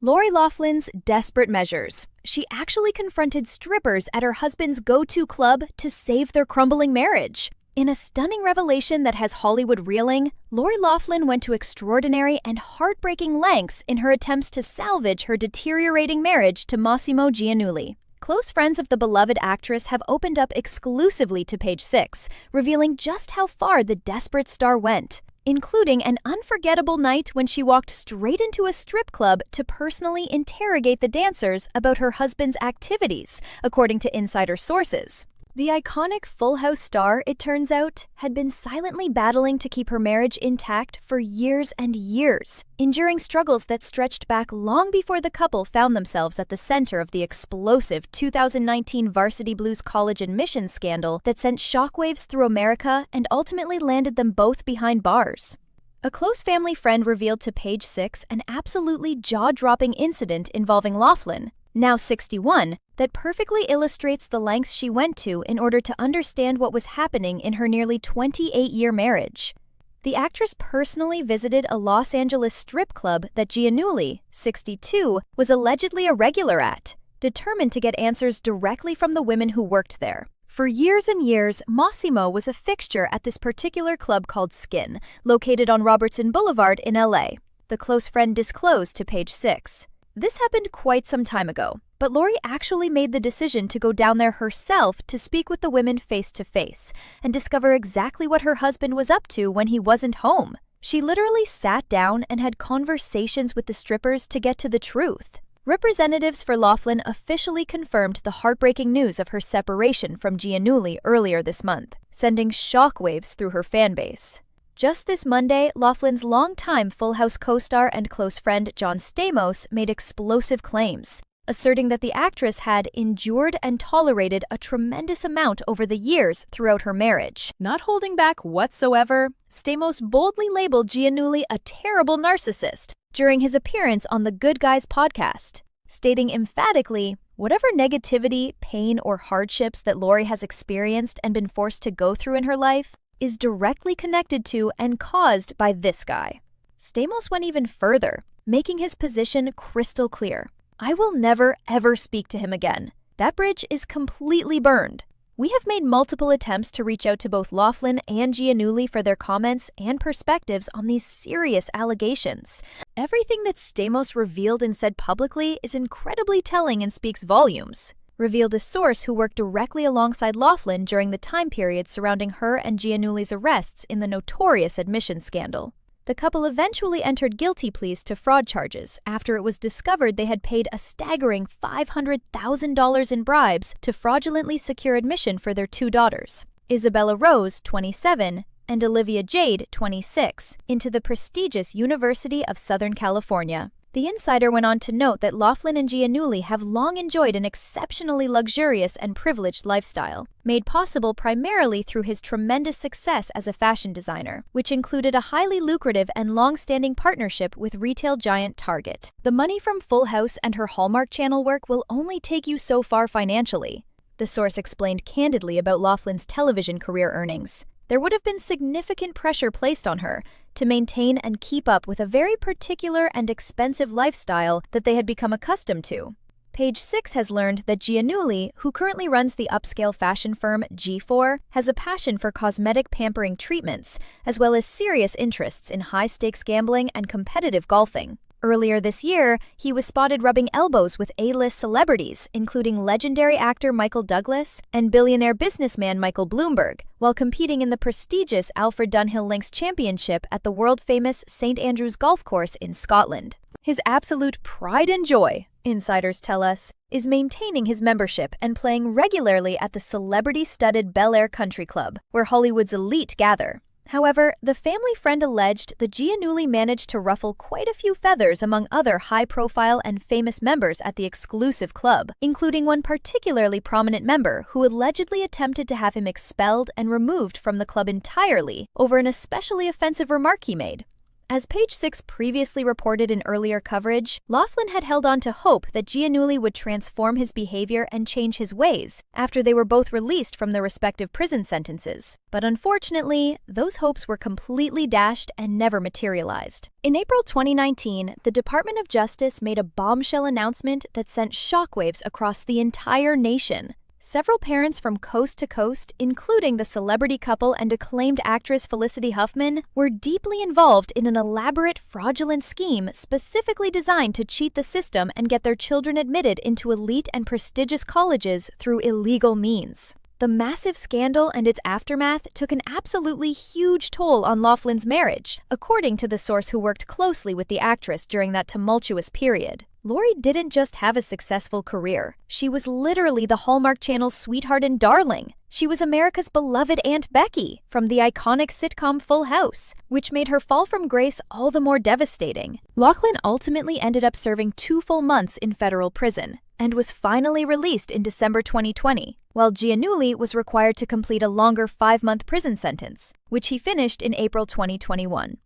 Lori Loughlin's desperate measures. She actually confronted strippers at her husband's go-to club to save their crumbling marriage. In a stunning revelation that has Hollywood reeling, Lori Loughlin went to extraordinary and heartbreaking lengths in her attempts to salvage her deteriorating marriage to Mossimo Giannulli. Close friends of the beloved actress have opened up exclusively to Page 6, revealing just how far the desperate star went, including an unforgettable night when she walked straight into a strip club to personally interrogate the dancers about her husband's activities, according to insider sources. The iconic Full House star, it turns out, had been silently battling to keep her marriage intact for years and years, enduring struggles that stretched back long before the couple found themselves at the center of the explosive 2019 Varsity Blues college admissions scandal that sent shockwaves through America and ultimately landed them both behind bars. A close family friend revealed to Page 6 an absolutely jaw-dropping incident involving Loughlin, now 61, that perfectly illustrates the lengths she went to in order to understand what was happening in her nearly 28-year marriage. The actress personally visited a Los Angeles strip club that Giannulli, 62, was allegedly a regular at, determined to get answers directly from the women who worked there. For years and years, Mossimo was a fixture at this particular club called Skin, located on Robertson Boulevard in LA. The close friend disclosed to Page 6. This happened quite some time ago, but Lori actually made the decision to go down there herself to speak with the women face to face and discover exactly what her husband was up to when he wasn't home. She literally sat down and had conversations with the strippers to get to the truth. Representatives for Loughlin officially confirmed the heartbreaking news of her separation from Giannulli earlier this month, sending shockwaves through her fanbase. Just this Monday, Loughlin's longtime Full House co-star and close friend John Stamos made explosive claims, asserting that the actress had endured and tolerated a tremendous amount over the years throughout her marriage. Not holding back whatsoever, Stamos boldly labeled Giannulli a terrible narcissist during his appearance on the Good Guys podcast, stating emphatically, whatever negativity, pain, or hardships that Lori has experienced and been forced to go through in her life is directly connected to and caused by this guy. Stamos went even further, making his position crystal clear. I will never, ever speak to him again. That bridge is completely burned. We have made multiple attempts to reach out to both Loughlin and Giannulli for their comments and perspectives on these serious allegations. Everything that Stamos revealed and said publicly is incredibly telling and speaks volumes, revealed a source who worked directly alongside Loughlin during the time period surrounding her and Giannulli's arrests in the notorious admissions scandal. The couple eventually entered guilty pleas to fraud charges after it was discovered they had paid a staggering $500,000 in bribes to fraudulently secure admission for their two daughters, Isabella Rose, 27, and Olivia Jade, 26, into the prestigious University of Southern California. The insider went on to note that Loughlin and Giannulli have long enjoyed an exceptionally luxurious and privileged lifestyle, made possible primarily through his tremendous success as a fashion designer, which included a highly lucrative and long-standing partnership with retail giant Target. The money from Full House and her Hallmark Channel work will only take you so far financially, the source explained candidly about Loughlin's television career earnings. There would have been significant pressure placed on her to maintain and keep up with a very particular and expensive lifestyle that they had become accustomed to. Page 6 has learned that Giannulli, who currently runs the upscale fashion firm G4, has a passion for cosmetic pampering treatments, as well as serious interests in high-stakes gambling and competitive golfing. Earlier this year, he was spotted rubbing elbows with A-list celebrities, including legendary actor Michael Douglas and billionaire businessman Michael Bloomberg, while competing in the prestigious Alfred Dunhill Links Championship at the world-famous St. Andrews Golf Course in Scotland. His absolute pride and joy, insiders tell us, is maintaining his membership and playing regularly at the celebrity-studded Bel Air Country Club, where Hollywood's elite gather. However, the family friend alleged the Giannulli managed to ruffle quite a few feathers among other high-profile and famous members at the exclusive club, including one particularly prominent member who allegedly attempted to have him expelled and removed from the club entirely over an especially offensive remark he made. As Page Six previously reported in earlier coverage, Loughlin had held on to hope that Giannulli would transform his behavior and change his ways after they were both released from their respective prison sentences. But unfortunately, those hopes were completely dashed and never materialized. In April 2019, the Department of Justice made a bombshell announcement that sent shockwaves across the entire nation. Several parents from coast to coast, including the celebrity couple and acclaimed actress Felicity Huffman, were deeply involved in an elaborate, fraudulent scheme specifically designed to cheat the system and get their children admitted into elite and prestigious colleges through illegal means. The massive scandal and its aftermath took an absolutely huge toll on Loughlin's marriage, according to the source who worked closely with the actress during that tumultuous period. Lori didn't just have a successful career. She was literally the Hallmark Channel's sweetheart and darling. She was America's beloved Aunt Becky from the iconic sitcom Full House, which made her fall from grace all the more devastating. Loughlin ultimately ended up serving 2 full months in federal prison and was finally released in December 2020, while Giannulli was required to complete a longer 5-month prison sentence, which he finished in April 2021.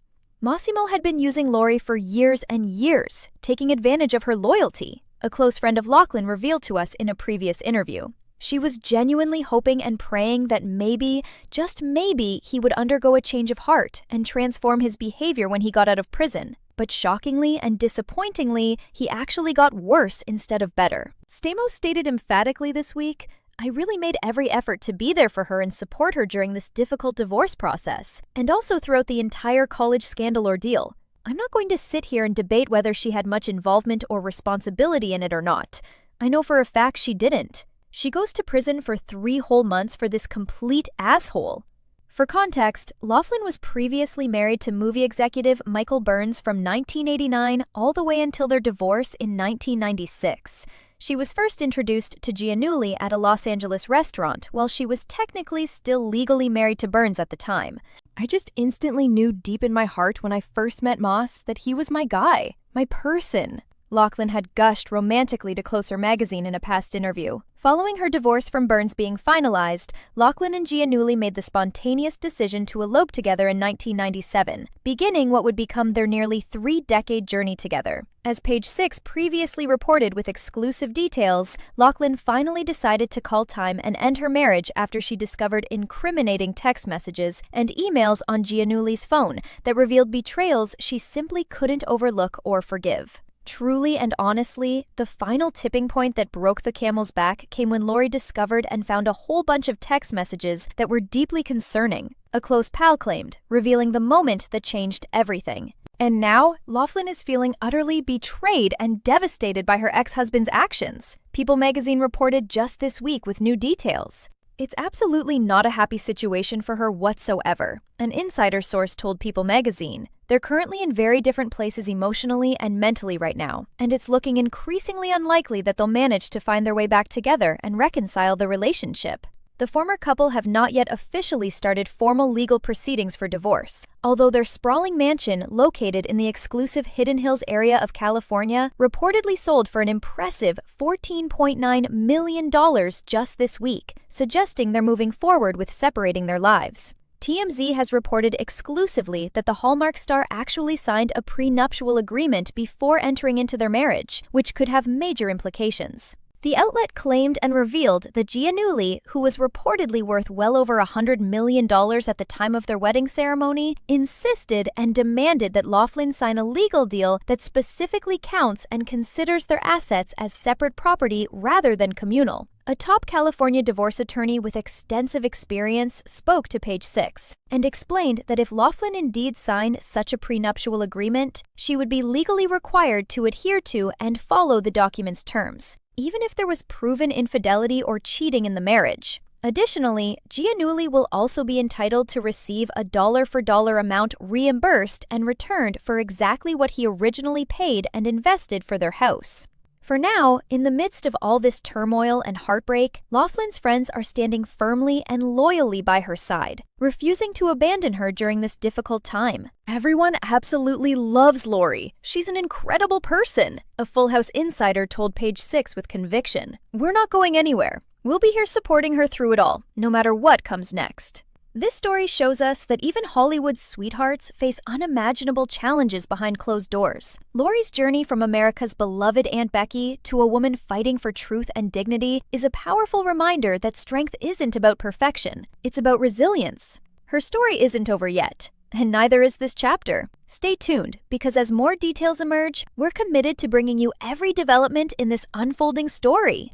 Mossimo had been using Lori for years and years, taking advantage of her loyalty, a close friend of Loughlin revealed to us in a previous interview. She was genuinely hoping and praying that maybe, just maybe, he would undergo a change of heart and transform his behavior when he got out of prison. But shockingly and disappointingly, he actually got worse instead of better. Stamos stated emphatically this week, "I really made every effort to be there for her and support her during this difficult divorce process, and also throughout the entire college scandal ordeal. I'm not going to sit here and debate whether she had much involvement or responsibility in it or not. I know for a fact she didn't. She goes to prison for 3 whole months for this complete asshole." For context, Loughlin was previously married to movie executive Michael Burns from 1989 all the way until their divorce in 1996. She was first introduced to Giannulli at a Los Angeles restaurant while she was technically still legally married to Burns at the time. "I just instantly knew deep in my heart when I first met Moss that he was my guy, my person," Loughlin had gushed romantically to Closer magazine in a past interview. Following her divorce from Burns being finalized, Loughlin and Giannulli made the spontaneous decision to elope together in 1997, beginning what would become their nearly 3-decade journey together. As Page Six previously reported with exclusive details, Loughlin finally decided to call time and end her marriage after she discovered incriminating text messages and emails on Giannulli's phone that revealed betrayals she simply couldn't overlook or forgive. Truly and honestly, the final tipping point that broke the camel's back came when Lori discovered and found a whole bunch of text messages that were deeply concerning, a close pal claimed, revealing the moment that changed everything. And now, Loughlin is feeling utterly betrayed and devastated by her ex-husband's actions, People magazine reported just this week with new details. It's absolutely not a happy situation for her whatsoever, an insider source told People magazine. They're currently in very different places emotionally and mentally right now, and it's looking increasingly unlikely that they'll manage to find their way back together and reconcile the relationship. The former couple have not yet officially started formal legal proceedings for divorce, although their sprawling mansion, located in the exclusive Hidden Hills area of California, reportedly sold for an impressive $14.9 million just this week, suggesting they're moving forward with separating their lives. TMZ has reported exclusively that the Hallmark star actually signed a prenuptial agreement before entering into their marriage, which could have major implications. The outlet claimed and revealed that Giannulli, who was reportedly worth well over $100 million at the time of their wedding ceremony, insisted and demanded that Loughlin sign a legal deal that specifically counts and considers their assets as separate property rather than communal. A top California divorce attorney with extensive experience spoke to Page Six and explained that if Loughlin indeed signed such a prenuptial agreement, she would be legally required to adhere to and follow the document's terms, even if there was proven infidelity or cheating in the marriage. Additionally, Giannulli will also be entitled to receive a dollar-for-dollar amount reimbursed and returned for exactly what he originally paid and invested for their house. For now, in the midst of all this turmoil and heartbreak, Loughlin's friends are standing firmly and loyally by her side, refusing to abandon her during this difficult time. "Everyone absolutely loves Lori. She's an incredible person," a Full House insider told Page Six with conviction. "We're not going anywhere. We'll be here supporting her through it all, no matter what comes next." This story shows us that even Hollywood's sweethearts face unimaginable challenges behind closed doors. Lori's journey from America's beloved Aunt Becky to a woman fighting for truth and dignity is a powerful reminder that strength isn't about perfection, it's about resilience. Her story isn't over yet, and neither is this chapter. Stay tuned, because as more details emerge, we're committed to bringing you every development in this unfolding story.